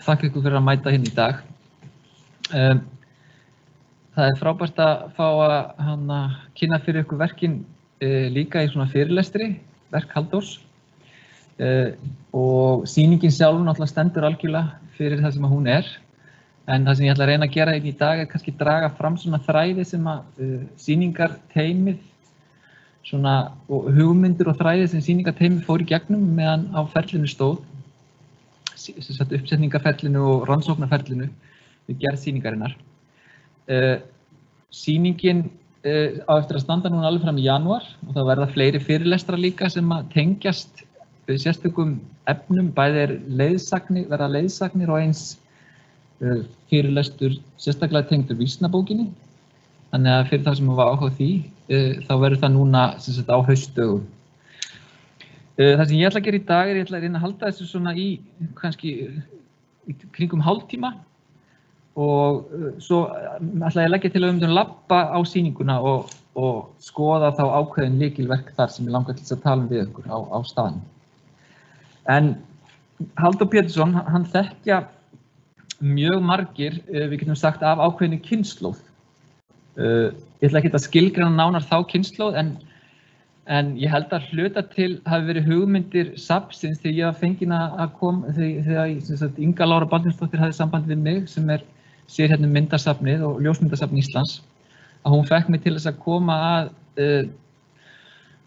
Þakka ykkur fyrir að mæta hérna í dag. Það frábært að fá að kynna fyrir ykkur verkin líka í svona fyrirlestri, verk Halldórs. Og sýningin sjálf náttúrulega stendur algjörlega fyrir það sem hún er. En það sem ég ætla að reyna að gera hérna í dag kannski draga fram svona þræði sem sýningarteymið og hugmyndir og þræði sem sýningarteymið fór í gegnum meðan á ferlinu stóð. Uppsetningarferlinu og rannsóknarferlinu við gerð sýningarinnar. Sýningin á eftir að standa núna alveg fram í janúar og það verða fleiri fyrirlestrar líka sem tengjast sérstökum efnum, bæði verða leiðsagnir og eins fyrirlestur sérstaklega tengdur vísnabókinni. Þannig að fyrir það sem var áhuga á því, þá verður það núna á haustdögum. Það sem ég ætla að gera í dag ég ætla að reyna að halda þessu svona í kannski kringum hálftíma og svo ætla ég að leggja til að labba á sýninguna og skoða þá ákveðin lykilverk þar sem ég langar til að tala við ykkur á staðnum. En Halldór Pétursson, hann þekkja mjög margir, við getum sagt af ákveðinni kynslóð. Ég ætla ekki að skilgreina nánar þá kynslóð en ég held að hluta til hafi verið hugmyndir safnsins þegar ég var fengin að koma, þegar Inga Lára Baldvinsdóttir hafði samband við mig sem sér hérna myndasafnið og ljósmyndasafn Íslands, að hún fekk mig til þess að koma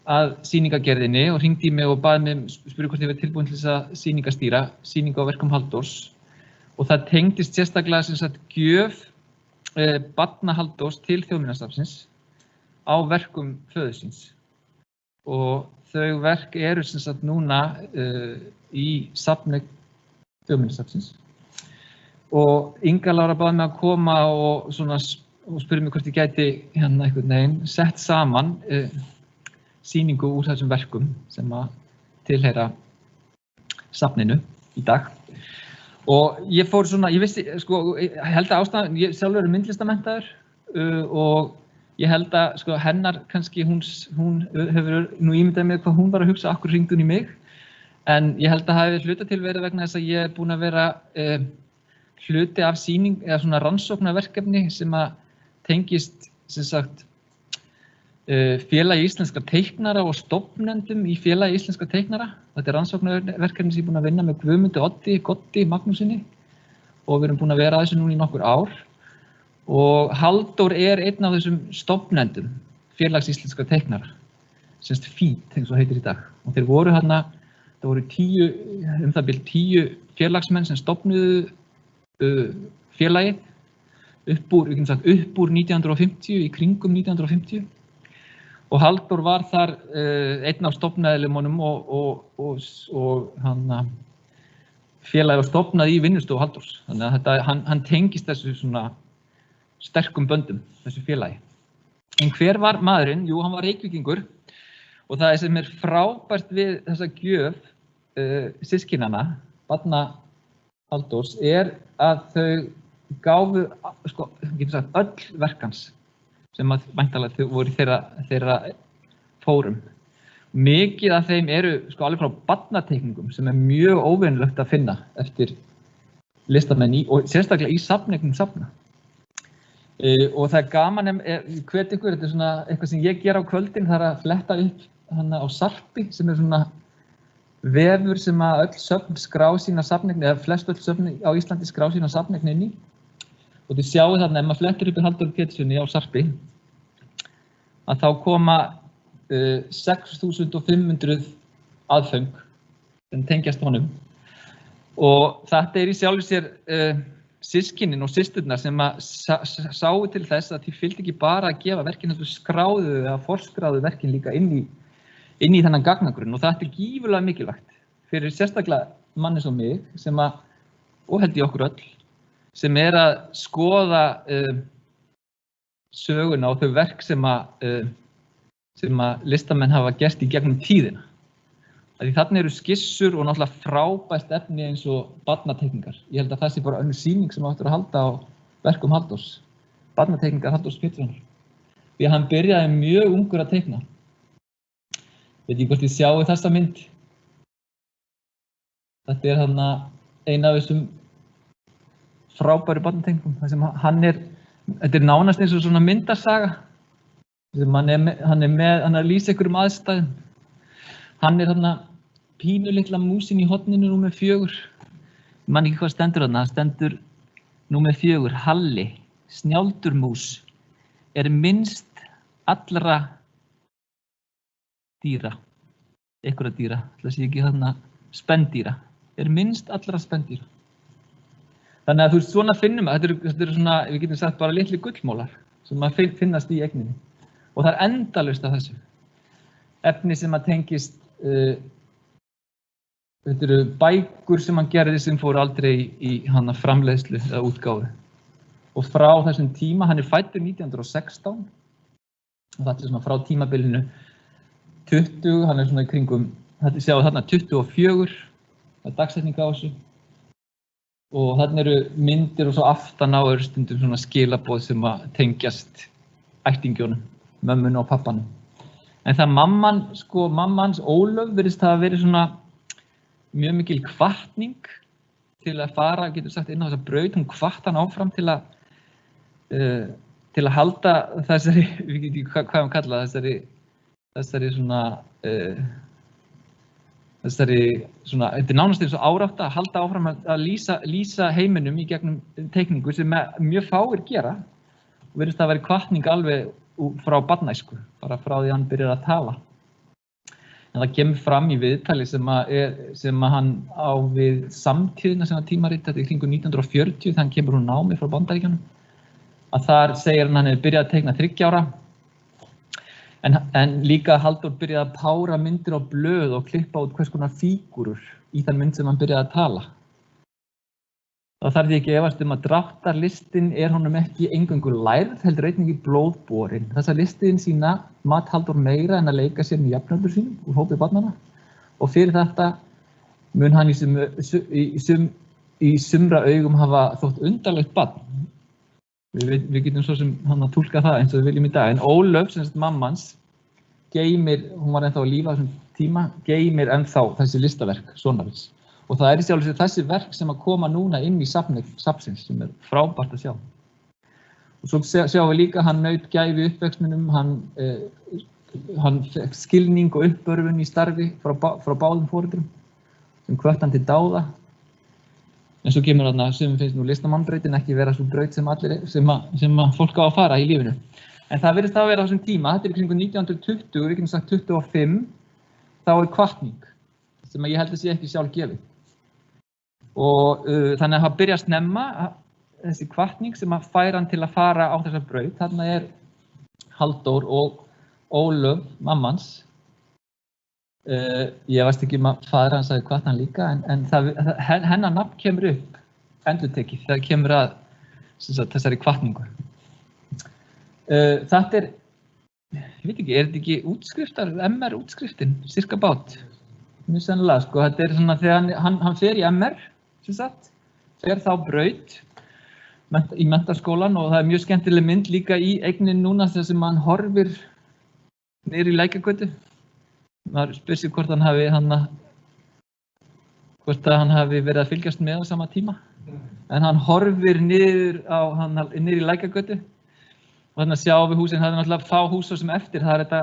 að sýningagerðinni og hringdi í mig og baði mig spurði hvort ég var tilbúin til þess að sýningastýra, sýningu á verkum Halldórs og það tengdist sérstaklega gjöf barna Halldórs til Þjóðminjasafnsins á verkum föður síns. Og þau verk eru núna í safni Þjóðminjasafnsins. Og Inga Lára baði mig að koma og spurði mig hvort ég gæti einhvern veginn sett saman sýningu úr þessum verkum sem tilheyra safninu í dag. Og ég fór ég vissi, ég held að ástæðan, ég sjálfur myndlistamenntaður og ég held að hennar kannski, hún hefur nú ímyndað mér hvað hún var að hugsa, akkur hringdi hún í mig. En ég held að hafi hluta til verið vegna þess að ég búin að vera hluti af sýning, eða svona rannsóknarverkefni sem tengist, Félagi íslenskra teiknara og stofnendum í Félagi íslenskra teiknara. Þetta rannsóknarverkefni sem ég búin að vinna með Guðmundi Oddi Magnúsinni og við erum búin að vera að þessu núna í nokkur ár. Og Halldór einn af þessum stofnendum Félags íslenskra teiknara, FÍT, eins og heitir í dag. Og þeir voru það voru 10 félagsmenn sem stofnuðu félagið upp úr 1950, í kringum 1950. Og Halldór var þar einn af stofnmeðlimunum og félagið var stofnað í vinnustofu Halldórs. Þannig að hann tengist þessu svona sterkum böndum, þessu félagi. En hver var maðurinn? Jú, hann var Reykvíkingur og það sem frábært við þessa gjöf systkinanna, barna Halldórs, að þau gáfu, öll verkans sem væntanlega voru í þeirra fórum. Mikið af þeim eru alveg frá barnateikningum sem mjög óvenjulegt að finna eftir listamenn og sérstaklega í safneignum safna. Og það gaman, hvet ykkur, þetta svona eitthvað sem ég ger á kvöldin, það að fletta upp á Sarpi sem svona vefur sem öll söfn skrá sína safneign, eða flest öll söfn á Íslandi skrá sína safneign inn í. Og þið sjáu þarna, ef maður flettir upp í Halldóri Péturssoni á Sarpi, að þá koma 6.500 aðföng sem tengjast honum. Og þetta í sjálfu sér systkinin og systurnar sem sáu til þess að því fylgdi ekki bara að gefa verkin, heldur skráðu eða forskráðu verkin líka inn í þennan gagnagrunn. Og þetta gífurlega mikilvægt fyrir sérstaklega manni sem mig, og held ég okkur öll, sem að skoða söguna og þau verk sem listamenn hafa gert í gegnum tíðina. Því þarna eru skissur og náttúrulega frábært efni eins og barnateikningar. Ég held að það sé bara önnur sýning sem áttur að halda á verkum Halldórs. Barnateikningar Halldórs Péturssonar. Því að hann byrjaði mjög ungur að teikna. Veit ekki hvort þið sjáu þessa mynd. Þetta þarna ein af þessum frábæru barnateikningum, þar sem þetta nánast eins og svona myndasaga, sem hann er að lýsa einhverjum aðstæðum. Hann þarna pínulitla músin í horninu númer 4. Ég man ekki hvað stendur þarna, það stendur númer 4, Halli, snjáldurmús, minnst allra dýra, einhverja dýra, það sé ekki þarna spendýra, minnst allra spendýra. Þannig að þú veist, svona finnum við, þetta eru svona, við getum sagt bara litli gullmólar sem að finnast í eigninni. Og það endalaust af þessu. Efni sem að tengist, þetta eru bækur sem hann gerði sem fóru aldrei í framleiðslu eða útgáfu. Og frá þessum tíma, hann fæddur 1916, og þetta svona frá tímabilinu 20, hann svona í kringum, þetta sjáum þarna 24, það er dagsetning á þessu. Og þarna eru myndir og svo aftan á stundum svona skilaboð sem að tengjast ættingjónum, mömmun og pappanum. En það mammans Ólöf virðist hafa verið svona mjög mikil hvatning til að fara, getur sagt, inn á þessa braut. Hún hvatt hann áfram til að halda þessari, við getum ekki hvað hann kalla, þessari svona, þetta nánast eins og árátta að halda áfram að lýsa heiminum í gegnum teikningu sem mjög fáir gera og virðist að vera hvatning alveg frá barnæsku, bara frá því hann byrjar að tala. En það kemur fram í viðtali sem að hann á við Samtíðina sem var tímarit, þetta í kringum 1940, þegar hann kemur úr námi frá Bandaríkjunum, að þar segir hann hefði byrjað að teikna 3 ára, en líka Halldór byrjaði að pára myndir á blöð og klippa út hvers konar fígúrur í þann mynd sem hann byrjaði að tala. Það þarf því ekki efast að dráttarlistin honum ekki eingöngu lærð, heldur einnig í blóðborin. Þessa listin sína mat Halldór meira en að leika sér með jafnöldur sínum úr hópi barnanna og fyrir þetta mun hann í sumra augum hafa þótt undarlegt barn. Við getum svo sem hann að túlka það eins og við viljum í dag. En Ólöf, sem sagt mammans, hún var ennþá á lífi á þessum tíma, geymir ennþá þessi listaverk sonarins. Og það í sjálfu sér þessi verk sem að koma núna inn í safnsins sem frábært að sjá. Og svo sjáum við líka að hann naut gæfi uppvextinum, hann fekk skilning og uppörvun í starfi frá báðum foreldrum sem hvött hann til dáða. En svo kemur þarna, sem finnst nú listamannbrautin ekki vera svo braut sem að fólk á að fara í lífinu. En það virðist að vera á þessum tíma, þetta í kringum 1920, við getum sagt 25, þá hvatning sem ég held að sé ekki sjálf gefið. Og þannig að það byrja að snemma þessi hvatning sem að færa hann til að fara á þessa braut. Þarna Halldór og Ólöf, mammans. Ég veist ekki að faðir hans hafi hvatt hann líka, en hennar nafn kemur upp endurtekið þegar kemur að þessari hvatningu. Þetta ég veit ekki, þetta ekki útskriftar, MR útskriftin, cirka bát? Mjög sennilega, sko, þetta svona þegar hann fer í MR, sem sagt, fer þá braut í menntaskólan og það mjög skemmtileg mynd líka í eignin núna þar sem hann horfir niður í Lækjargötu. Maður spyr sig hvort hann hafi verið að fylgjast með á sama tíma. En hann horfir niður í Lækjargötu og þannig að sjáum við húsin, það náttúrulega fá hús svo sem eftir, það þetta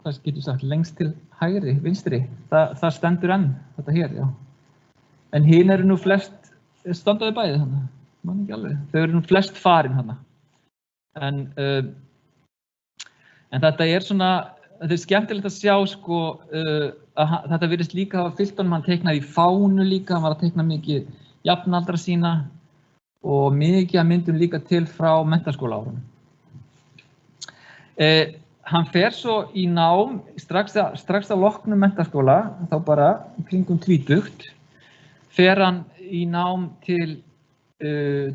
hvað getur sagt, lengst til hægri, vinstri, það stendur enn, þetta hér, já. En hin nú flest, standaði bæði þarna, man ekki alveg, þau nú flest farin þarna. En þetta svona, þetta skemmtilegt að sjá, sko, að þetta virðist líka hafa fyllt honum, hann teiknaði í fánu líka, hann var að teikna mikið jafnaldra sína og mikið að myndum líka til frá menntaskólaárunum. Hann fer svo í nám, strax að loknum menntaskóla, þá bara kringum 20, fer hann í nám til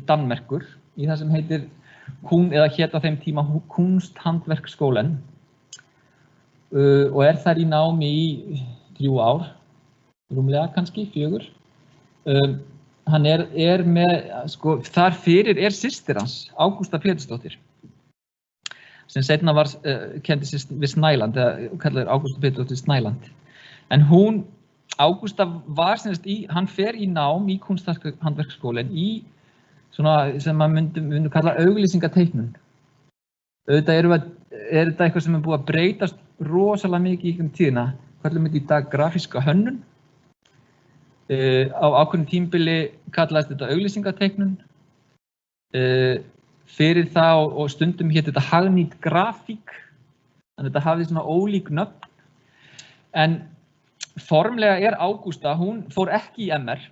Danmerkur, í það sem heitir, eða hét á þeim tíma Kunsthandverksskólen, og þar í námi í 3 ár, rúmlega kannski, 4. Hann með, sko, þar fyrir systir hans, Ágústa Pétursdóttir, sem seinna kenndi sig við Snæland, eða kallaði Ágústa Pétursdóttir Snæland. En hún Ágústa var hann fer í nám í Kunsthandverksskólann í svona sem maður myndi kalla auglýsingateiknun. Auðvitað er þetta eitthvað sem búið að breytast rosalega mikið í gegnum tíðina. Kallum þetta í dag grafíska hönnun. Á ákveðnu tímabili kallaðist þetta auglýsingateiknun. Fyrir það og stundum hét þetta hagnýt grafík. Þannig að þetta hafði svona ólík nöfn. En formlega er Ágústa, hún fór ekki í MR.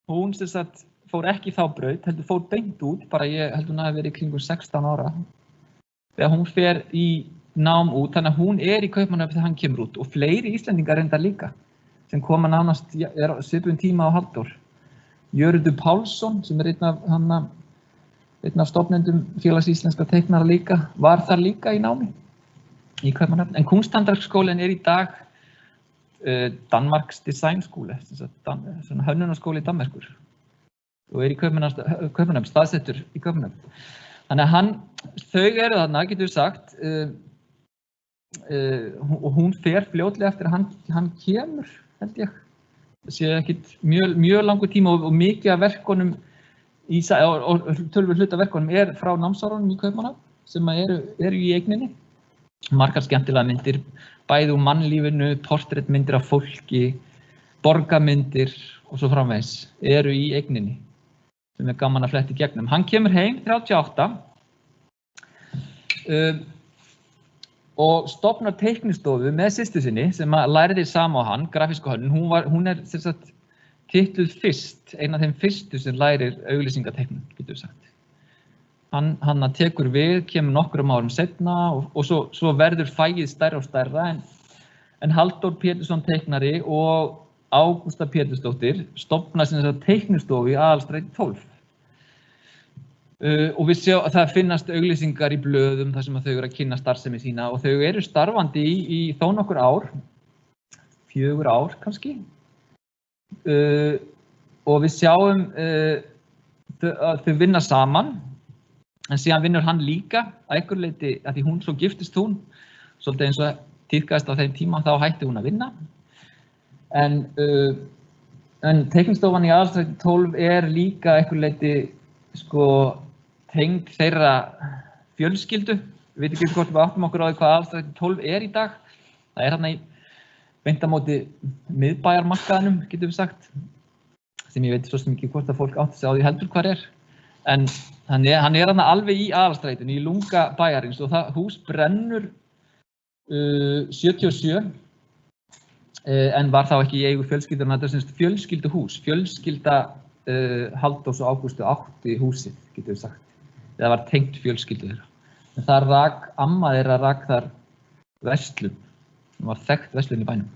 Hún fór ekki þá braut, heldur fór beint út, bara ég held hún hafi verið kringum 16 ára. Þegar hún fer í nám út, þannig að hún er í Kaupmannahöfn þegar hann kemur út og fleiri Íslendingar reyndar líka, sem koma nánast svipum tíma á Halldór. Jörundur Pálsson, sem er einn af stofnendum Félags íslenskra teiknara líka, var þar líka í námi í Kaupmannahöfn. En Kunsthandverksskólinn er í dag Danmarks designskóli, svona hönnunarskóli í Danmerkur og er í Kaupmannahöfn, staðsettur í Kaupmannahöfn. Þannig að þau eru þarna, getur við sagt, og hún fer fljótlega eftir að hann kemur, held ég. Það sé ekkit mjög langur tíma og mikið af verkunum, og tölvur hluta verkunum er frá námsárunum í Kaupmannahöfn sem eru í eigninni. Margar skemmtilega myndir, bæði úr mannlífinu, portrettmyndir af fólki, borgarmyndir og svo framvegis eru í eigninni sem er gaman að fletti gegnum. Hann kemur heim 38 og stofnar teiknistofu með systur sinni sem lærði sama á hann, grafísku hönnun. Hún er titluð fyrst, ein af þeim fyrstu sem lærir auglýsingateiknun, getur við sagt. Hann tekur við, kemur nokkrum árum seinna og svo verður fagið stærra og stærra en Halldór Pétursson teiknari og Ágústa Pétursdóttir stofna teiknistofu í Aðalstræti 12. Og við sjáum að það finnast auglýsingar í blöðum þar sem þau eru að kynna starfsemi sína og þau eru starfandi í þó nokkur ár, 4 ár kannski. Og við sjáum að þau vinna saman, en síðan vinnur hann líka að einhverju leyti, að því svo giftist hún, svolítið eins og tíðkaðist á þeim tíma, þá hætti hún að vinna. En teiknistofan í Aðalstræti 12 er líka einhverju leyti tengd þeirra fjölskyldu. Við veitum ekki hvort við áttum okkur á því hvað Aðalstræti 12 er í dag. Það er í beint á móti miðbæjarmarkaðinum, getum við sagt, sem ég veit svo sem ekki hvort að fólk átti sig á því heldur hvar er. En hann er alveg í Aðalstrætinu, í lunga bæjarins og það hús brennur 77. En var þá ekki í eigu fjölskyldunar, þetta er fjölskylduhús. Fjölskylda Halldórs og Ágústu átti húsið, getur við sagt. Það var tengt fjölskyldu þeirra. En það amma þeirra rak þar verslun. Það var þekkt verslun í bænum.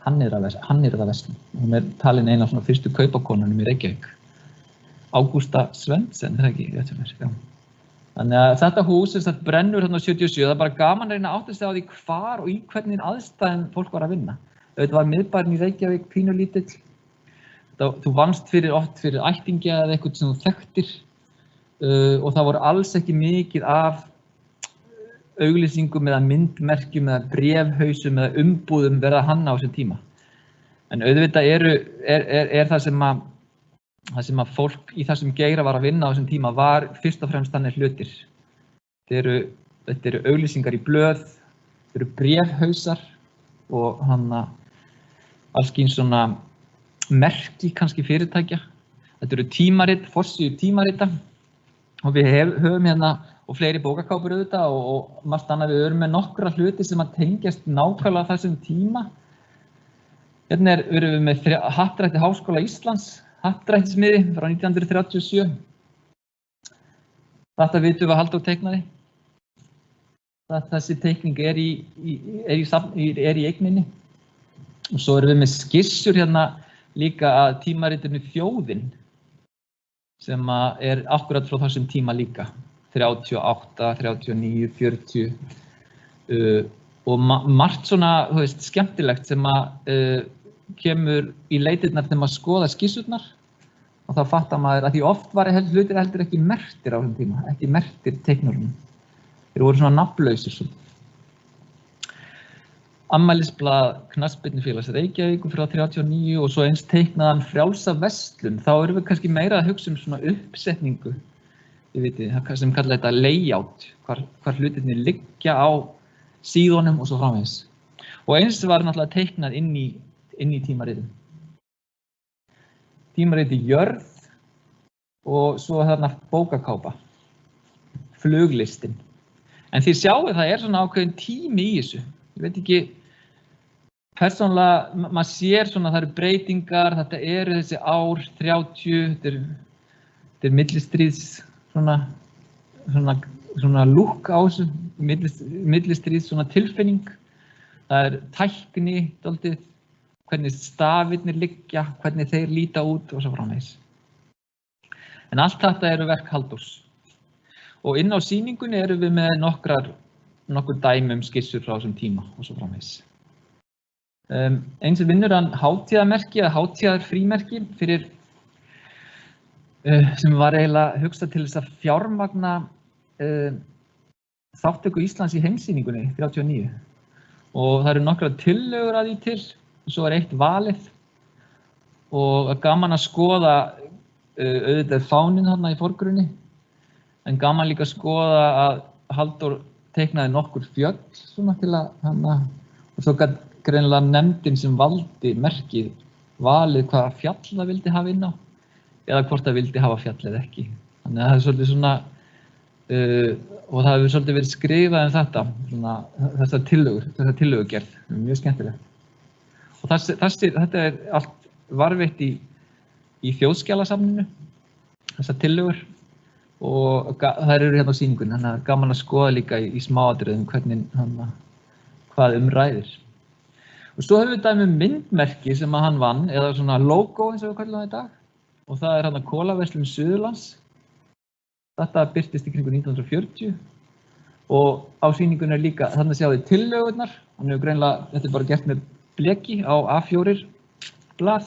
Hannyrða verslun. Hún er talin eina af fyrstu kaupakonunum í Reykjavík. Ágústa Svendsen, er það ekki? Já. Þannig að þetta hús brennur 77, það er bara gaman að reyna að átta sig á því hvar og í hvernig aðstæðum fólk var að vinna. Þetta var miðbærinn í Reykjavík, pínulítill. Þú vannst oft fyrir ættingja eða eitthvað sem þú þekktir og það voru alls ekki mikið af auglýsingum eða myndmerkjum eða bréfhausum eða umbúðum verið að hanna á þessum tíma. En auðvitað er það sem að fólk í þessum geira var að vinna á þessum tíma var fyrst og fremst þannig hlutir. Þetta eru auglýsingar í blöð, þetta eru bréfhausar og alls kyns svona merki kannski fyrirtækja. Þetta eru tímarit, forsíður tímarita og við höfum og fleiri bókakápur auðvitað og margt annað við erum með nokkra hluti sem að tengjast nákvæmlega þessum tíma. Hérna erum við með Happdrætti Háskóla Íslands, Happdrættismiði frá 1937. Þetta vitum við að Halldór teiknaði. Þessi teikning er í eigninni. Og svo erum við með skissur líka að tímaritinu Þjóðin sem er akkurat frá þessum tíma líka. 38, 39, 40 og margt svona skemmtilegt sem kemur í leitirnar þegar maður skoða skissurnar og þá fattar maður að því oft var hlutir heldur ekki merktir á þessum tíma, ekki merktir teiknurunum. Þeir voru svona nafnlausir. afmælisblað Knattspyrnufélags Reykjavíkur frá 39 og svo eins teiknaði hann frjálsa verslun. Þá erum við kannski meira að hugsa svona uppsetningu, sem kalla þetta layout, hvar hlutirnir liggja á síðunum og svo framvegis. Og eins var náttúrulega teiknað inn í tímaritum. Tímariti Jörð og svo þarna bókakápa, Fluglistin. En þið sjáu það svona ákveðin tími í þessu. Ég veit ekki, persónulega, maður sér svona, það eru breytingar, þetta eru þessi ár 30, þetta er millistríðs svona lúk á þessu, millistríðs svona tilfinning. Það er tækni, dálítið, hvernig stafirnir liggja, hvernig þeir líta út og svo framvegis. En allt þetta eru verk Halldórs. Og inn á sýningunni erum við með nokkur dæmi skissur frá þessum tíma og svo framvegis. Eins vinnur hann hátíðarmerki eða hátíðarfrímerki fyrir sem var eiginlega hugsað til þess að fjármagna þátttöku Íslands í heimssýningunni 39. Og það eru nokkrar tillögur að því til, svo er eitt valið og gaman að skoða auðvitað fáninn þarna í forgrunni, en gaman líka að skoða að Halldór teiknaði nokkur fjöll svona til að og svo gat greinilega nefndin sem valdi merkið valið hvaða fjall það vildi hafa inn á eða hvort það vildi hafa fjall eða ekki. Þannig að það er svolítið svona og það hefur svolítið verið skrifað þetta, svona þessar tillögugerð, mjög skemmtilegt. Og þetta er allt varðveitt í Þjóðskjalasafninu, þessar tillögur, og þær eru hérna á sýningunni, þannig að gaman að skoða líka í smáatriðum hvað ræðir. Og svo hefur við dæmi myndmerki sem að hann vann, eða svona logo eins og við kallum það í dag, og það er Kolaverslun Suðurlands. Þetta birtist í kringum 1940 og á sýningunni líka, þannig sjáðu tillögurnar, hann hefur greinilega, þetta er bara gert með bleki á A4 blað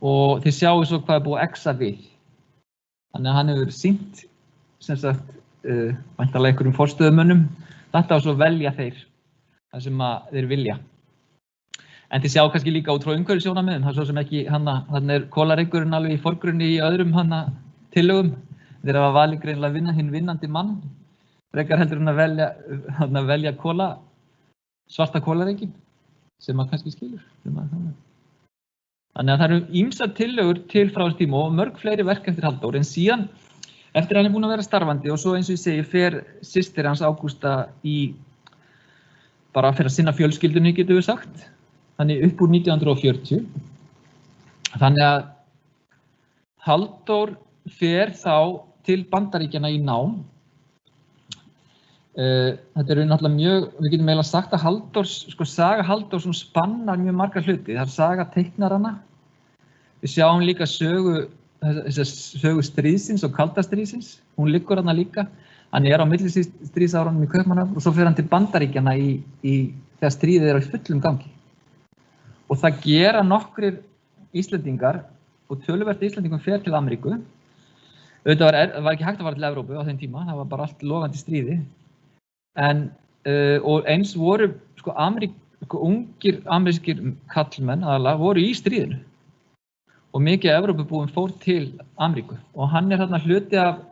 og þið sjáu svo hvað er búið að exa við. Þannig að hann hefur sýnt, sem sagt, væntanlega einhverjum forstöðumönnum, þetta og svo velja þeir það sem þeir vilja. En þið sjáu kannski líka út frá umhverfissjónarmiðum, það er svo sem ekki, þannig er kólareggurinn alveg í forgrunni í öðrum tillögum. Þeir hafa valið greinilega hinn vinnandi mann, frekar heldur en að velja svarta kólaregginn, sem maður kannski skilur. Þannig að það eru ýmsar tillögur til frá þessum tíma og mörg fleiri verk eftir Halldór, en síðan, eftir hann er búinn að vera starfandi og svo eins og ég segi, fer systir hans Ágústa bara fyrir að sinna fjölskyldunni, getum við sagt, þannig upp úr 1940. Þannig að Halldór fer þá til Bandaríkjanna í nám. Þetta eru náttúrulega mjög, við getum eiginlega sagt að saga Halldórs spannar mjög marga hluti. Það er saga teiknaranna. Við sjáum líka sögu stríðsins og kalda stríðsins. Hún liggur þarna líka. Hann er á millistríðsárunum í Kaupmannahöfn og svo fer hann til Bandaríkjanna þegar stríðið er á fullum gangi. Og það gera nokkrir Íslendingar og töluvert Íslendingum fer til Ameríku. Auðvitað var ekki hægt að fara til Evrópu á þeim tíma, það var bara allt logandi stríði. Og eins voru ungir amerískir karlmenn aðalega voru í stríðinu. Og mikið Evrópubúum fór til Ameríku. Og hann er þarna hluti af,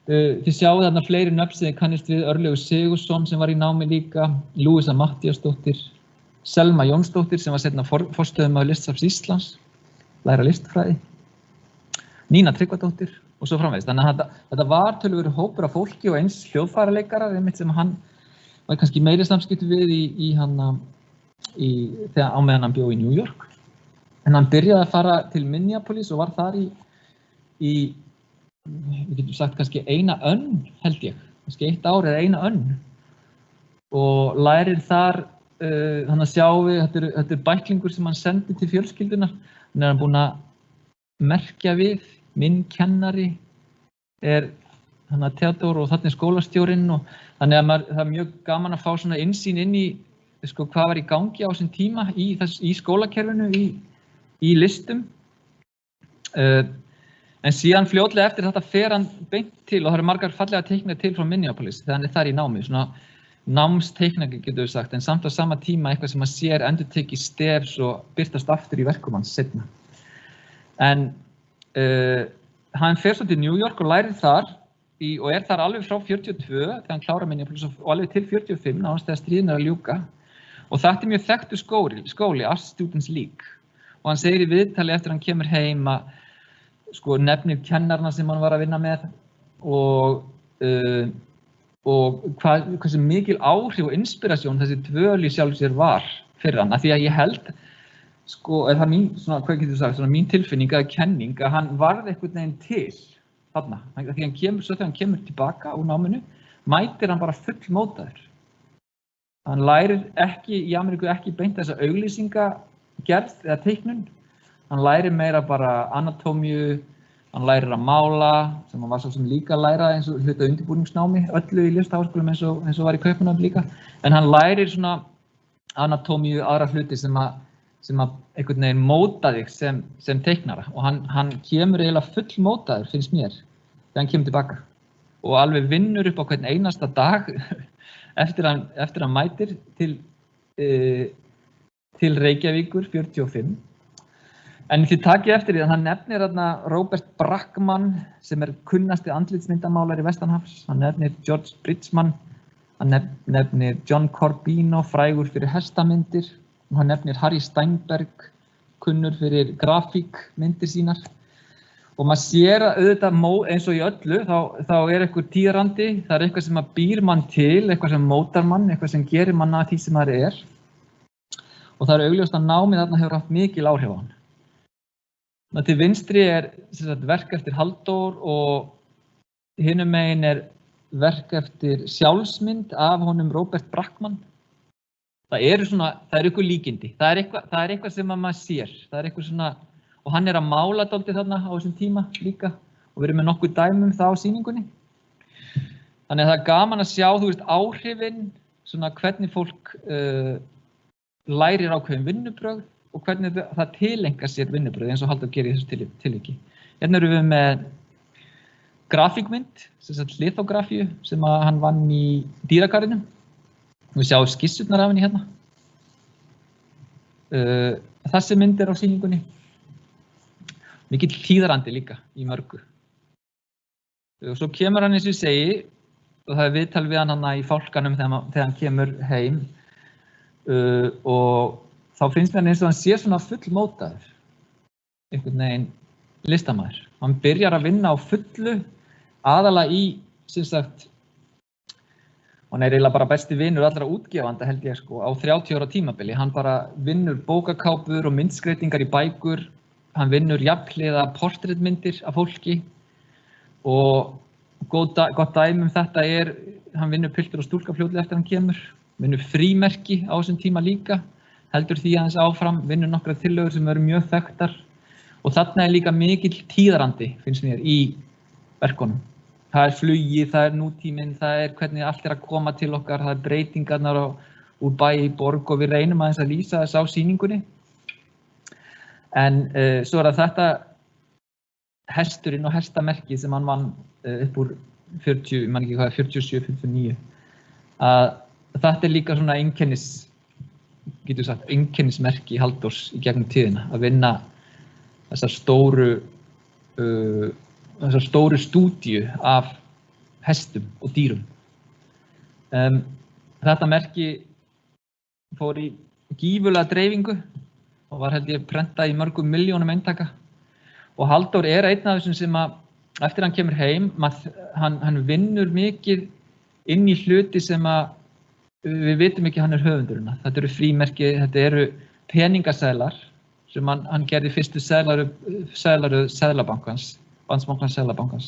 þið sjáu þarna fleiri nöfn sem þið kannist við, Örlygur Sigurðsson sem var í námi líka, Lúísa Matthíasdóttir, Selma Jónsdóttir sem var seinna forstöðumaður Listasafns Íslands, læra listfræði, Nína Tryggvadóttir og svo framvegis. Þannig að þetta var töluverður hópur af fólki og eins hljóðfæraleikarar sem hann var kannski meiri samskipti við þegar á meðan hann bjó í New York. En hann byrjaði að fara til Minneapolis og var þar við getum sagt kannski eina önn held ég, kannski 1 ár eða eina önn. Og lærir þar, þannig að sjáum við, þetta er bæklingur sem hann sendi til fjölskyldunar. Hann er búinn að merkja við, minn kennari er Theodór og þarna er skólastjórinn og þannig að það er mjög gaman að fá svona innsýn inn í hvað var í gangi á þessum tíma í skólakerfinu, í listum. En síðan fljótlega eftir þetta fer hann beint til og það eru margar fallega teikningar til frá Minneapolis þegar hann er þar í námi. Svona námsteikningar getur við sagt, en samt á sama tíma eitthvað sem maður sér endurtekið stef svo birtast aftur í verkum hans seinna. En hann fer svo til New York og lærir þar og þar alveg frá 42 þegar hann klárar Minneapolis og alveg til 45 nánast þegar stríðinu að ljúka. Og þetta mjög þekktur skóli, Art Students League. Og hann segir í viðtali eftir hann kemur heim að sko nefnir kennarna sem hann var að vinna með og hversu mikil áhrif og inspirasjón þessi dvöl í sjálfu sér var fyrir hann. Af því að ég held, sko, það er mín, svona, hvað getur þú sagt, svona mín tilfinning eða kenning að hann varð einhvern veginn til þarna. Þegar hann kemur tilbaka úr náminu, mætir hann bara fullmótaður. Hann lærir ekki, í Ameríku ekki beint þessa auglýsingagerð eða teiknun. Hann lærir meira bara anatómíu, hann lærir að mála, sem hann var svo sem líka að læra eins og hluta undirbúningsnámi, öllu í Listaháskólum eins og var í Kaupmannahöfn líka. En hann lærir svona anatómíu, aðra hluti sem að einhvern veginn móta þig sem teiknara. Og hann kemur eiginlega fullmótaður, finnst mér, þegar hann kemur tilbaka. Og alveg vinnur upp á hvern einasta dag eftir hann mætir til Reykjavíkur 45. En þið takið eftir því að hann nefnir Robert Brackmann sem kunnasti andlitsmyndamálari vestanhafs, hann nefnir George Bridgman, hann nefnir John Corbino, frægur fyrir hestamyndir, og hann nefnir Harry Steinberg, kunnur fyrir grafíkmyndir sínar. Og maður sér að auðvitað eins og í öllu, þá eitthvað tíðarandi, það eitthvað sem býr mann til, eitthvað sem mótar mann, eitthvað sem gerir mann að því sem maður Og það augljóst að námið þarna hefur haft mikil áhrif á hann. Til vinstri verk eftir Halldór og hinum megin verk eftir sjálfsmynd af honum Robert Brackmann. Það eitthvað líkindi, það eitthvað sem maður sér, það eitthvað svona, og hann að mála dálítið þarna á þessum tíma líka og við erum með nokkuð dæmum það á sýningunni. Þannig að það gaman að sjá, þú veist, áhrifin, svona hvernig fólk lærir ákveðin vinnubrögð og hvernig það tilengar sér vinnubröð eins og Halldór gerir í þessu tilviki. Hérna erum við með grafíkmynd, lithografíu sem hann vann í dýragarðinum. Við sjáum skissurnar af henni hérna. Þessi mynd á sýningunni. Mikill tíðarandi líka í mörgu. Og svo kemur hann eins og ég segi, og það viðtal við hann í fálkanum þegar hann kemur heim og þá finnst mér eins og hann sé svona fullmótaður, einhvern veginn listamaður. Hann byrjar að vinna á fullu, aðalega í, sem sagt, hann eiginlega bara besti vinur allra útgefanda held ég sko, á 30 ára tímabili. Hann bara vinnur bókakápur og myndskreitingar í bækur, hann vinnur jafnhliða portrettmyndir af fólki og gott dæmi þetta hann vinnur piltur og stúlka fljótlega eftir hann kemur, vinnur frímerki á þessum tíma líka, heldur því aðeins áfram, vinnur nokkra tillögur sem eru mjög þekktar og þarna líka mikill tíðarandi, finnst mér, í verkunum. Það flugið, það nútíminn, það hvernig allt að koma til okkar, það breytingarnar úr bæ í borg og við reynum aðeins að lýsa þess á sýningunni. En svo þetta hesturinn og hestamerkið sem hann vann upp úr 40, man ekki hvað, 47-49. Þetta líka svona einkennismerki Halldórs í gegnum tíðina, að vinna þessar stóru stúdíu af hestum og dýrum. Þetta merki fór í gífurlega dreifingu og var held ég prentað í mörgum milljónum eintaka. Og Halldór einn af þessum sem eftir hann kemur heim, hann vinnur mikið inn í hluti sem við vitum ekki hann höfundurinn. Þetta eru frímerki, þetta eru peningaseðlar sem hann gerði fyrstu seðlaröð Seðlabankans, Landsbankans Seðlabankans,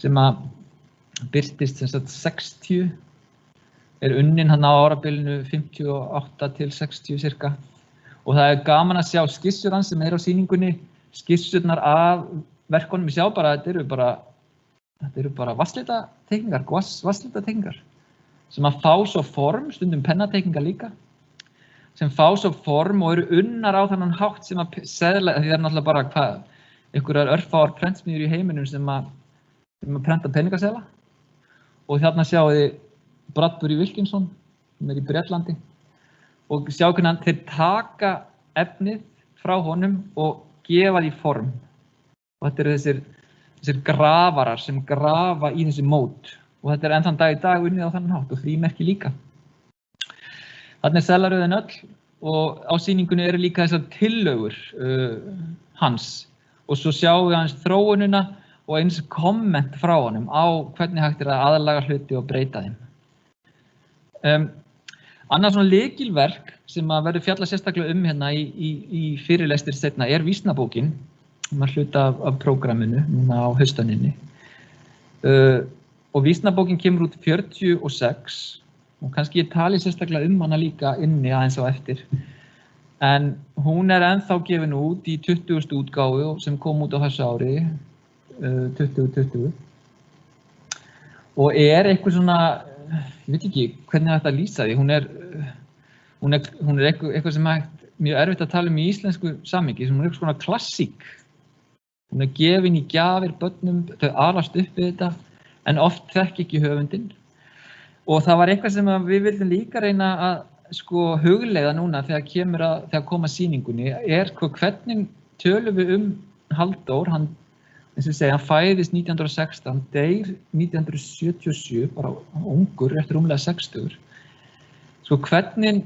sem birtist 60, unnin hann á árabilinu 58 til 60 cirka. Og það gaman að sjá skissur hans sem á sýningunni, skissurnar af verkunum. Við sjá bara að þetta eru bara vatnslitateikningar, sem fá svo form, stundum pennateikningar líka, sem fá svo form og eru unnar á þannan hátt sem seðla, því það náttúrulega bara einhverjar örfáar prentsmiðjur í heiminum sem prenta peningaseðla. Og þarna sjáum þið Bradbury Wilkinson, sem í Bretlandi, og sjá hvernig þeir taka efnið frá honum og gefa því form. Og þetta eru þessir grafarar sem grafa í þessi mót. Og þetta enn þann dag í dag unnið á þannig hátt og frímerki líka. Þarna seðlaröðin öll og á sýningunni eru líka þessar tillögur hans. Og svo sjáum við hans þróunina og eins komment frá honum á hvernig hægt að aðlaga hluti og breyta þeim. Annað svona lykilverk sem að verður fjallað sérstaklega hérna í fyrirlestri seinna vísnabókin, sem er hluta af prógramminu á haustaninni. Og vísnabókin kemur út 46 og kannski ég tali sérstaklega hana líka inni aðeins á eftir. En hún ennþá gefin út í 20. útgáfu sem kom út á þessu ári, 2020. Og eitthvað svona, ég veit ekki hvernig þetta lýsa því, hún er eitthvað sem mjög erfitt að tala í íslensku samhengi, sem hún eitthvað svona klassík. Hún gefin í gjafir börnum, þau alast upp við þetta, en oft þekki ekki höfundinn. Og það var eitthvað sem við vildum líka reyna að hugleiða núna þegar koma sýningunni, hvernig tölum við Halldór, hann fæðist 1916, hann deyr 1977, bara ungur, eftir rúmlega 60. Hvernig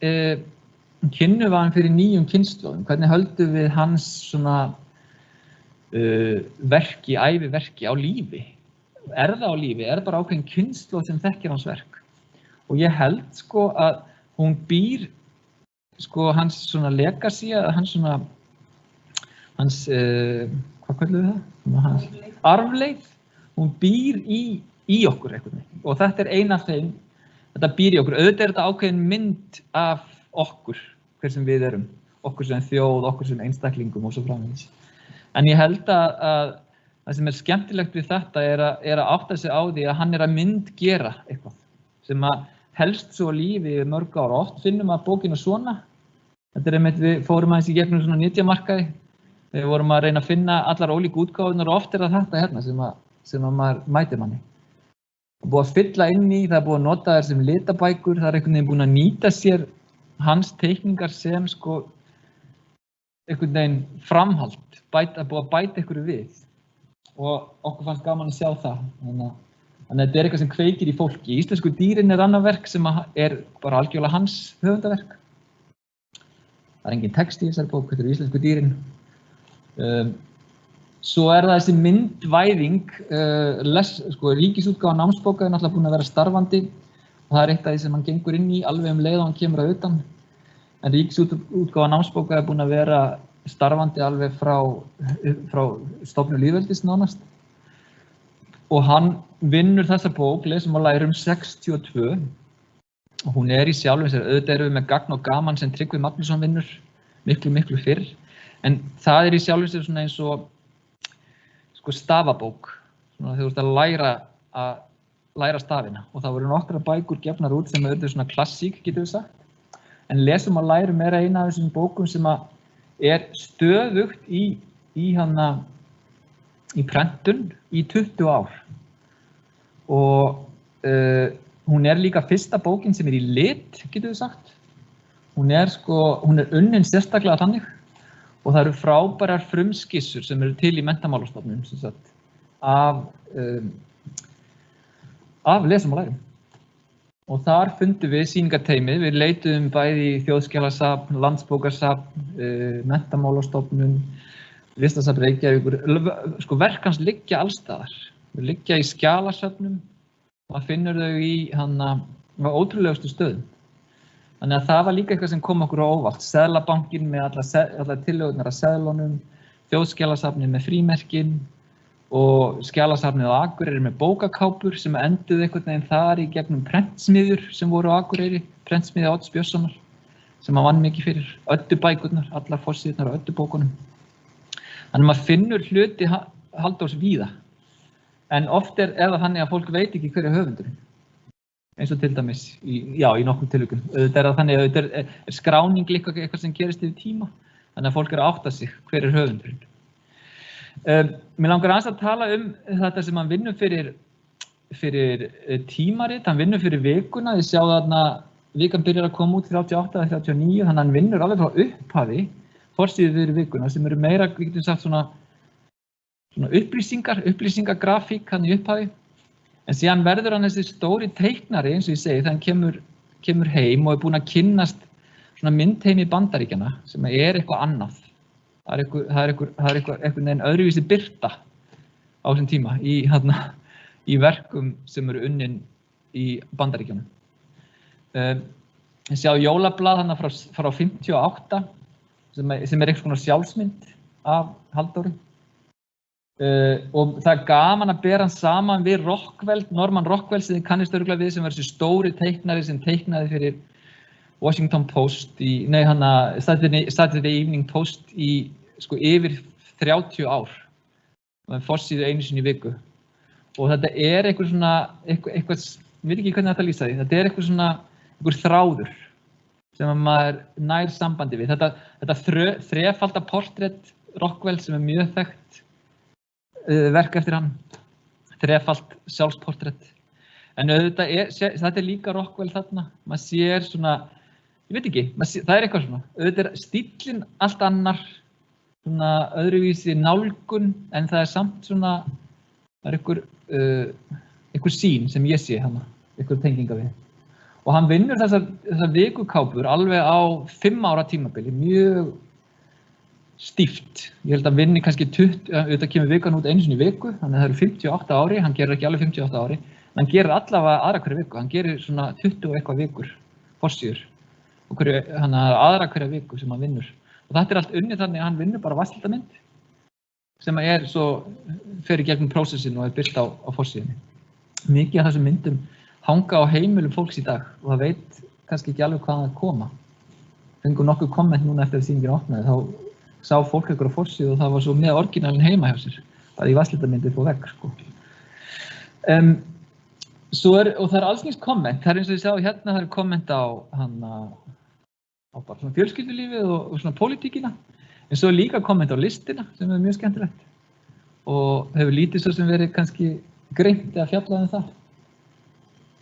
kynnum við hann fyrir nýjum kynslóðum, hvernig höldum við hans svona æviverki á lífi? Er það á lífi? Er það bara ákveðin kynslóð sem þekkir hans verk? Og ég held að hún býr hans svona legacy, hans hvað kallum við það? Arfleifð, hún býr í okkur einhvern veginn. Og þetta eina af þeim, þetta býr í okkur. Auðvitað þetta ákveðin mynd af okkur, hver sem við erum. Okkur sem þjóð, okkur sem einstaklingum og svo framvegis. En ég held að það sem skemmtilegt við þetta að átta sig á því að hann að myndgera eitthvað sem að helst svo lífi í mörg ára. Oft finnum að bókinu svona. Þetta einmitt, við fórum aðeins í gegnum svona nytjamarkaði. Við vorum að reyna að finna allar ólíku útgáfunar og oft það þetta hérna sem að maður mætir manni. Það búið að fylla inn í, það búið að nota þær sem litabækur, það einhvern veginn búin að nýta sér hans teikningar sem einhvern veginn framhald, búið að bæta einhverju við. Og okkur fannst gaman að sjá það. Þannig að þetta eitthvað sem kveikir í fólki. Íslensku dýrin annað verk sem bara algjörlega hans höfundaverk. Það engin text í þessari bók, þetta íslensku dýrin. Svo það þessi myndvæðing, ríkisútgáfa námsbóka náttúrulega búin að vera starfandi og það eitt af því sem hann gengur inn í alveg leið og hann kemur að utan. En ríkisútgáfa námsbóka búin að vera starfandi alveg frá stofnun lýðveldis nánast. Og hann vinnur þessa bók, lesum og lærum 62. Og hún í sjálfum sér, auðvitað erum við með gagn og gaman sem Tryggvi Magnússon vinnur miklu fyrr. En það í sjálfum sér svona eins og stafabók, svona þegar þú ert að læra stafina. Og það voru nokkra bækur gefnar út sem auðvitað svona klassík, getum við sagt. En lesum og lærum eina af þessum bókum sem stöðugt í prentun í 20 ár. Og hún líka fyrsta bókin sem í lit, getum við sagt. Hún unnin sérstaklega þannig og það eru frábærar frumskissur sem eru til í Menntamálastofnun af lesum og lærum. Og þar fundum við sýningarteymið, við leituðum bæði í Þjóðskjalasafn, Landsbókasafn, Menntamálastofnun, Listasafn Reykjavíkur, verk hans liggja allstaðar. Þau liggja í skjalasöfnum og maður finnur þau í ótrúlegustu stöðum. Þannig að það var líka eitthvað sem kom okkur á óvart. Seðlabankinn með allar tillögurnar af seðlunum, Þjóðskjalasafnið með frímerkin og skjalasafnið á Akureyri með bókakápur sem enduðu einhvern veginn þar í gegnum prentsmiðjur sem voru á Akureyri, prentsmiðja Odds Björnssonar sem hann vann mikið fyrir, Öddubækurnar, allar forsíðurnar á Öddubókunum. Þannig að maður finnur hluti Halldórs víða. En oft það þannig að fólk veit ekki hver höfundurinn. Eins og til dæmis í nokkrum tilvikum. Auðvitað þannig að auðvitað skráning líka eitthvað sem gerist yfir tíma. Þannig að fólk að átta sig hver höfundurinn. Mér langar aðeins að tala þetta sem hann vinnur fyrir fyrir tímarit, hann vinnur fyrir vikuna, ég sjá þarna, vikan byrjar að koma út 38 eða 39, þannig að hann vinnur alveg frá upphafi, forsíðu fyrir vikuna, sem eru meira, við getum sagt svona upplýsingagrafík hann í upphafi, en síðan verður hann þessi stóri teiknari, eins og ég segi, þannig kemur heim og búinn að kynnast svona myndheimi Bandaríkjanna, sem eitthvað annað. Það er einhvern veginn öðruvísi birta á þessum tíma í verkum sem eru unnin í Bandaríkjunum. Ég sjá jólablað þarna frá 58 sem eitthvað svona sjálfsmynd af Halldóri. Og það gaman að bera hann saman við Rockwell, Norman Rockwell sem þið kannist örugglega við, sem var þessi stóri teiknari sem teiknaði fyrir Washington Post Saturday Evening Post í yfir 30 ár. Það forsíðu einu sinni í viku. Og þetta eitthvað, ég veit ekki hvernig þetta lýsa því, þetta eitthvað svona, einhver þráður sem maður nær sambandi við. Þetta þrefalda portrett Rockwell sem mjög þekkt verk eftir hann, þrefalt sjálfsportrett. En auðvitað þetta líka Rockwell þarna, maður sér svona, ég veit ekki, það eitthvað svona, auðvitað stíllinn allt annar, svona öðruvísi nálgun, en það samt svona, það einhver sýn sem ég sé hana, einhver tenginga við. Og hann vinnur þessar vikukápur alveg á 5 ára tímabili, mjög stíft. Ég held að vinni kannski 20, auðvitað kemur vikan út einu sinni í viku, þannig að það eru 58 ári, hann gerir ekki alveg 58 ári, en hann gerir allavega aðra hverja viku, hann gerir svona 20 og eitthvað vikur, forsíður, og hann aðra hverja viku sem hann vinnur. Og þetta allt unnið þannig að hann vinnur bara vatnslitamynd, sem svo fer í gegnum prósessin og birt á forsíðunni. Mikið af þessum myndum hanga á heimilum fólks í dag, og það veit kannski ekki alveg hvaðan það koma. Fengur nokkuð komment núna eftir að sýningin opnaði, þá sá fólk ykkur á forsíðu og það var svo með orginalinn heima hjá sér, bara í vatnslitamyndið fór vekk, sko. Og það alls nýst komment, það eins og ég sá hérna, það komment á bara svona fjölskyldulífið og svona pólitíkina, en svo líka komment á listina sem mjög skemmtilegt og hefur lítið svo sem verið kannski greint að fjalla það.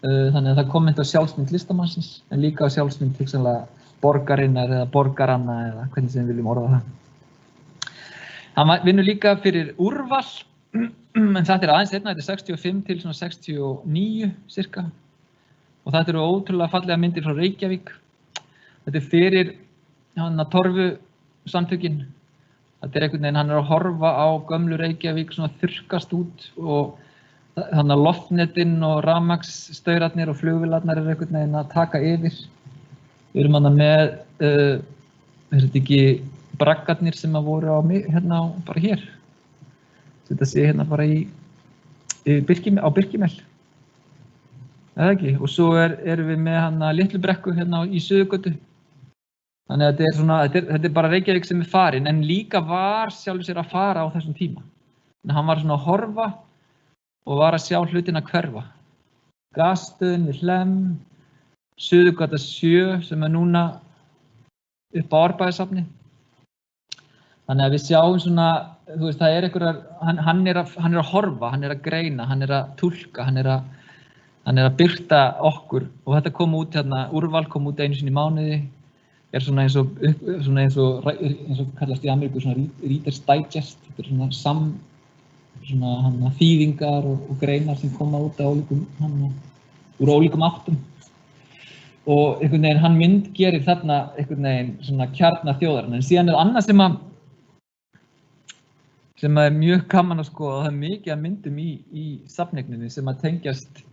Þannig að það komment á sjálfsmynd listamannsins, en líka á sjálfsmynd hugsanlega borgarinnar eða borgaranna eða hvernig sem við viljum orða það. Hann vinnur líka fyrir Úrval, en þetta aðeins þetta er 65 til svona 69 cirka, og þetta eru ótrúlega fallega myndir frá Reykjavík. Þetta fyrir Torfu samtökin. Þetta einhvern veginn, hann að horfa á gömlu Reykjavík svona þurrkast út og loftnetin og rafmagnsstaurarnir og flugvélarnar einhvern veginn að taka yfir. Við erum með, þetta ekki braggarnir sem voru bara hér. Þetta sé hérna bara á Birkimel. Eða ekki? Og svo erum við með Litlu Brekku hérna í Suðurgötu. Þannig að þetta bara Reykjavík sem farin, en líka var sjálfur sér að fara á þessum tíma. Þannig að hann var svona að horfa og var að sjá hlutina hverfa. Gasstöðin við Hlemm, Suðurgata 7 sem núna upp á Árbæjarsafni. Þannig að við sjáum svona, þú veist, það einhverjar, hann að horfa, hann að greina, hann að túlka, hann að birta okkur, og þetta kom út hérna, Úrval kom út einu sinni í mánuði, svona eins og kallast í Ameríku svona Reader's Digest, þetta svona þýðingar og greinar sem koma út úr ólíkum áttum. Og einhvern veginn hann myndgerir þarna einhvern veginn svona kjarna þjóðarinnar, en síðan annað sem mjög gaman að skoða, og það mikið að myndum í safneigninni sem tengjast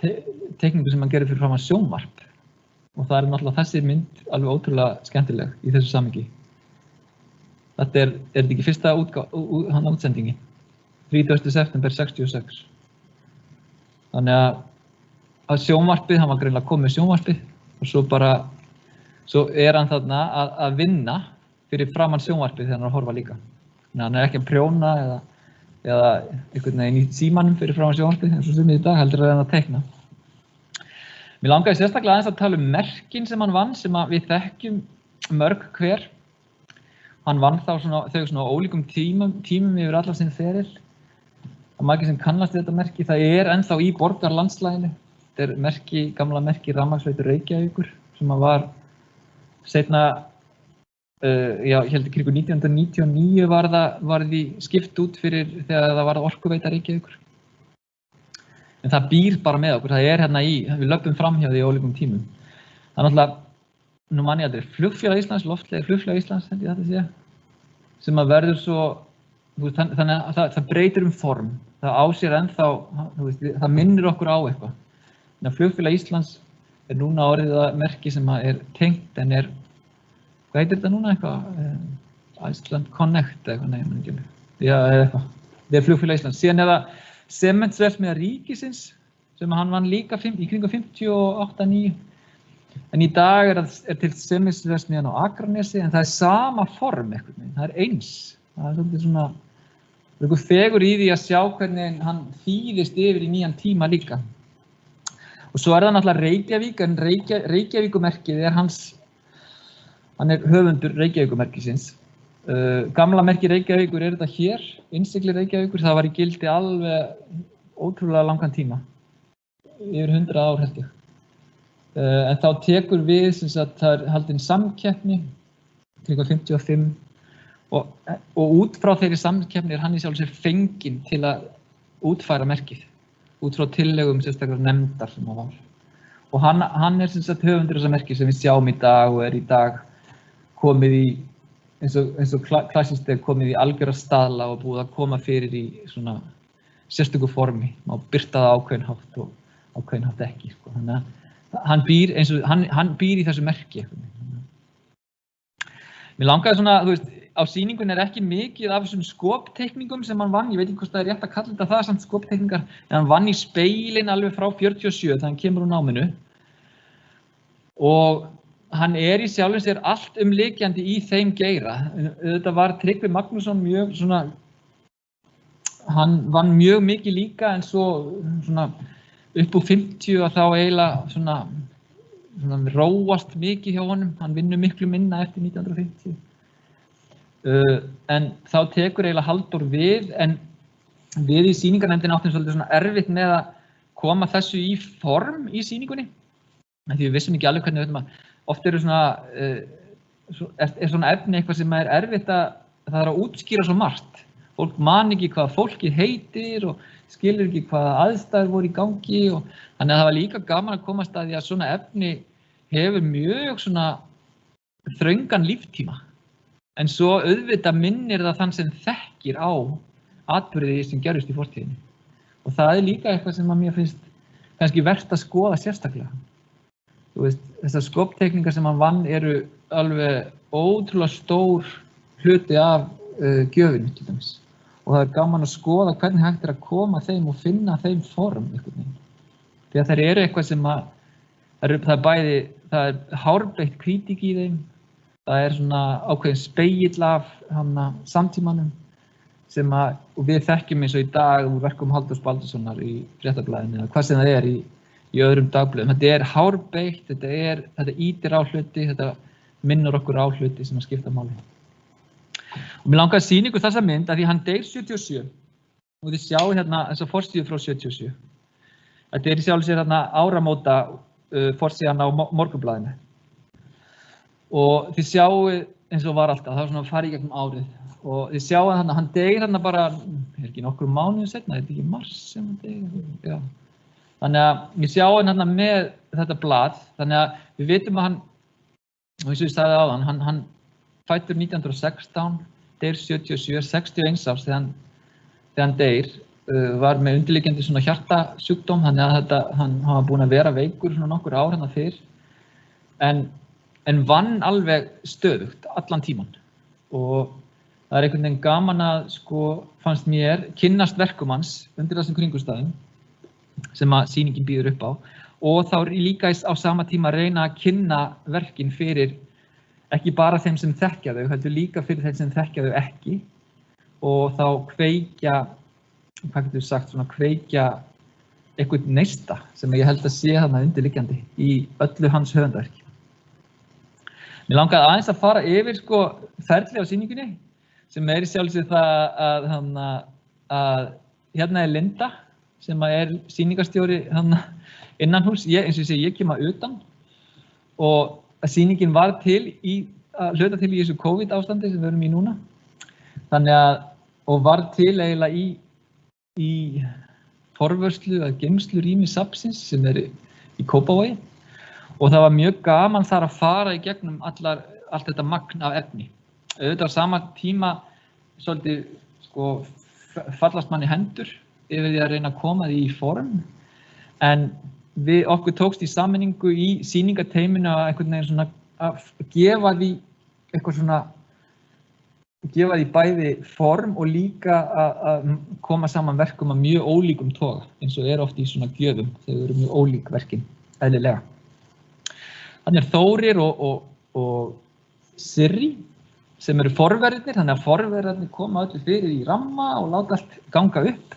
teikningu sem hann gerir fyrir framan sjónvarp. Og það náttúrulega þessi mynd alveg ótrúlega skemmtileg í þessu samhengi. Þetta þetta ekki fyrsta útsendingi, 30. september 66. Þannig að sjónvarpið, hann var greinilega komið með sjónvarpið, og svo hann þarna að vinna fyrir framan sjónvarpið þegar hann að horfa líka. Þannig að hann ekki að prjóna eða einhvern veginn í símanum fyrir framan sjónvarpið, eins og sumir í dag heldur hann að teikna. Mér langaði sérstaklega aðeins að tala merkin sem hann vann, sem við þekkjum mörg hver. Hann vann þau svona ólíkum tímum yfir allar sinn feril. það margir sem kannast við þetta merki, það ennþá í borgarlandslæginu. Þetta gamla merki Rafmagnsveitur Reykjavíkur sem var seinna, ég held í kringum 1999 var því skipt út fyrir þegar það var Orkuveita Reykjavíkur. En það býr bara með okkur, það hérna við löpum framhjá því í ólíkum tímum. Það náttúrulega, nú man ég aldrei, Flugfélag Íslands, loftleiðir Flugfélag Íslands, held ég þetta sé, sem að verður svo, þannig að það breytir form. Það á sér ennþá, það minnir okkur á eitthvað. Þannig að Flugfélag Íslands núna orðið að merki sem tengt en hvað heitir þetta núna eitthvað? Iceland Connect eitthvað, nei, maður ekki. Já, eitthvað. Það Flugfélag Íslands. Síðan það Sementsverksmiðja ríkisins sem hann vann líka í kringum 58-9. En í dag til Sementsverksmiðjan á Akranesi, en það sama form eitthvað, það eins. Það svolítið svona, það eitthvað fegur í því að sjá hvernig hann þýðist yfir í nýjan tíma líka. Og svo það náttúrulega Reykjavík, en Reykjavíkumerkið hann höfundur Reykjavíkumerkisins. Gamla merki Reykjavíkur þetta hér, innsigli Reykjavíkur, það var í gildi alveg ótrúlega langan tíma, yfir 100 ár held ég. En þá tekur við sem sagt það haldin samkeppni kringum 55 og út frá þeirri samkeppni hann í sjálfu sér fenginn til að útfæra merkið, út frá tillögum sérstaklega nefndar sem það var. Og hann sem sagt höfundur þessa merki sem við sjáum í dag og í dag komið í eins og klassískt komið í algjöra staðla og búið að koma fyrir í svona sérstöku formi, má birta það ákveðin hátt og ákveðin hátt ekki. Sko. Þannig að hann býr í þessu merki. Mér langaði svona, á sýningunni ekki mikið af þessum skopteikningum sem hann vann, ég veit ekki hvort það rétt að kalla þetta það samt skopteikningar, en hann vann í speilin alveg frá 47 þegar hann kemur úr náminu. Og hann í sjálfum sér allt umlykjandi í þeim geira. Þetta var Tryggvi Magnússon mjög svona, hann vann mjög mikið líka en svo svona upp úr 50 að þá eiginlega svona róast mikið hjá honum, hann vinnur miklu minna eftir 1950. En þá tekur eiginlega Halldór við, en við í sýningarnefndinni áttum svolítið svona erfitt með að koma þessu í form í sýningunni. Því við vissum ekki alveg hvernig við veitum að oft svona efni eitthvað sem erfitt það að útskýra svo margt. Fólk man ekki hvað fólkið heitir og skilur ekki hvaða aðstæður voru í gangi og þannig að það var líka gaman að komast að því að svona efni hefur mjög svona þröngan líftíma. En svo auðvitað minnir það þann sem þekkir á atburði sem gerðust í fortíðinni. Og það líka eitthvað sem að mér finnst kannski vert að skoða sérstaklega. Þessar skopteikningar sem hann vann eru alveg ótrúlega stór hluti af gjöfinu til dæmis. Og það gaman að skoða hvernig hægt að koma þeim og finna þeim form einhvern veginn. Því að þær eru eitthvað sem það hárbeitt krítík í þeim, það svona ákveðin spegill af samtímanum sem og við þekkjum eins og í dag úr verkum Halldórs Baldurssonar í Fréttablaðinu eða hvað sem það í öðrum dagblöðum. Þetta hárbeitt, þetta ýtir á hluti, þetta minnur okkur á hluti sem skipta máli. Og mér langaði að sýna ykkur þessa mynd að því hann deyr 77 og þið sjáu hérna þessa forsíðu frá 77. Þetta í sjálfu sér hérna áramóta forsíðan á Morgunblaðinu. Og þið sjáu eins og var alltaf, það var svona að fara í gegnum árið. Og þið sjáu að hann deyr hérna bara, ekki nokkrum mánuðum seinna, þetta ekki mars sem hann deyr. Já. Þannig að við sjáum hérna með þetta blað, þannig að við vitum að hann, og eins og ég sagði áðan, hann fæddur 1916, deyr 77, 61 árs þegar hann deyr, var með undirliggjandi svona hjartasjúkdóm, þannig að hann var búinn að vera veikur svona nokkur ár hérna fyrr, en vann alveg stöðugt allan tíman. Og það einhvern veginn gaman að, fannst mér, kynnast verkum hans undir þessum kringumstæðum, sem að sýningin býður upp á og þá líka á sama tíma reyna að kynna verkin fyrir ekki bara þeim sem þekkja þau, heldur líka fyrir þeim sem þekkja þau ekki og þá kveikja, hvað getur sagt, svona kveikja eitthvað neista sem ég held að sé þarna undirliggjandi í öllu hans höfundarverki. Mér langaði aðeins að fara yfir ferli á sýningunni sem í sjálfu sér það að hérna Linda sem sýningarstjóri innanhús. Eins og ég segi, ég kem að utan og sýningin var til hluta til í þessu COVID ástandi sem við erum í núna. Þannig að, og var til eiginlega í forvörslu að geymslu rými safnsins sem í Kópavogi og það var mjög gaman þar að fara í gegnum allt þetta magn af efni. Auðvitað á sama tíma svolítið fallast manni hendur yfir því að reyna að koma því í form en okkur tókst í sameiningu í sýningateyminu að einhvern veginn svona að gefa því eitthvað svona gefa því bæði form og líka að koma saman verkum af mjög ólíkum toga eins og oft í svona gjöfum þegar eru mjög ólík verkin eðlilega. Þannig Þórir og Sirri sem eru forverðirnir, þannig að forverðirnir koma öllu fyrir í ramma og láta allt ganga upp.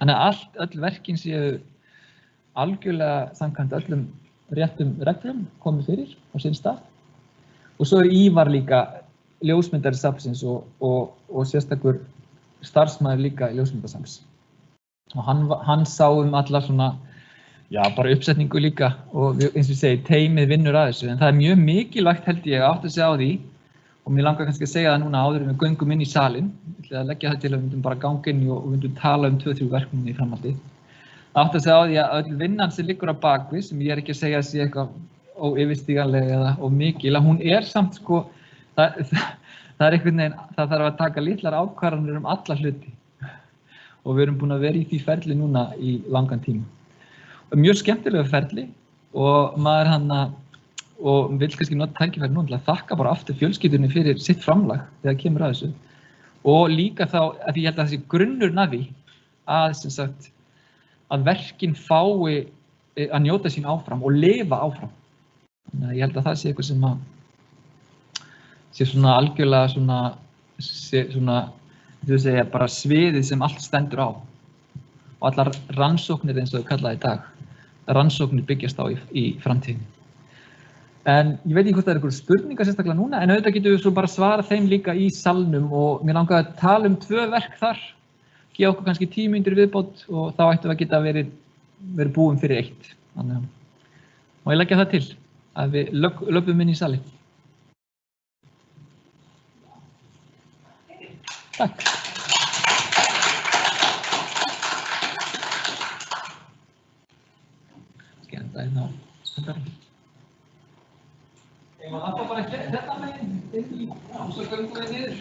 Þannig að öll verkin séu algjörlega samkvæmt öllum réttum reglum komið fyrir á sinn stað. Og svo Ívar líka ljósmyndari safnsins og sérstakur starfsmaður líka í ljósmyndasafns. Og hann sá alla svona, bara uppsetningu líka og eins og ég segi, teymið vinnur að þessu. En það mjög mikilvægt held ég að átta sig á því og mér langar kannski að segja það núna áður en við göngum inn í salinn. Ég ætla að leggja það til að við myndum bara ganga inn og við myndum tala 2-3 verkefni í framhaldi. Átta sig á því að öll vinnan sem liggur á bakvið, sem ég ekki að segja að sé eitthvað óyfirstíganleg eða of mikil, að hún samt það einhvern veginn, það þarf að taka litlar ákvarðanir alla hluti. Og við erum búin að vera í því ferli núna í langan tíma. Mjög skemmtilega ferli og maður og vil kannski nota tækifæri núna til að þakka bara aftur fjölskyldunni fyrir sitt framlag þegar kemur að þessu. Og líka þá, að ég held að þessi grunnurinn að því að verkin fái að njóta sín áfram og lifa áfram. Þannig að ég held að það sé eitthvað sem sé svona algjörlega svona bara sviðið sem allt stendur á. Og allar rannsóknir eins og við kalla það í dag. Rannsóknir byggjast á í framtíðinni. En ég veit ekki hvort það einhverjum spurningar sérstaklega núna, en auðvitað getum við svo bara svara þeim líka í salnum og mér langaði að tala 2 verk þar, gefa okkur kannski 10 mínútur viðbót og þá ættum við að geta verið búin fyrir 1. Þannig að má ég leggja það til að við löpum inn í salinn. Takk. Skal ég enda inn á spöndarum. Það var bara þetta meginn inn í og svo göngum við niður.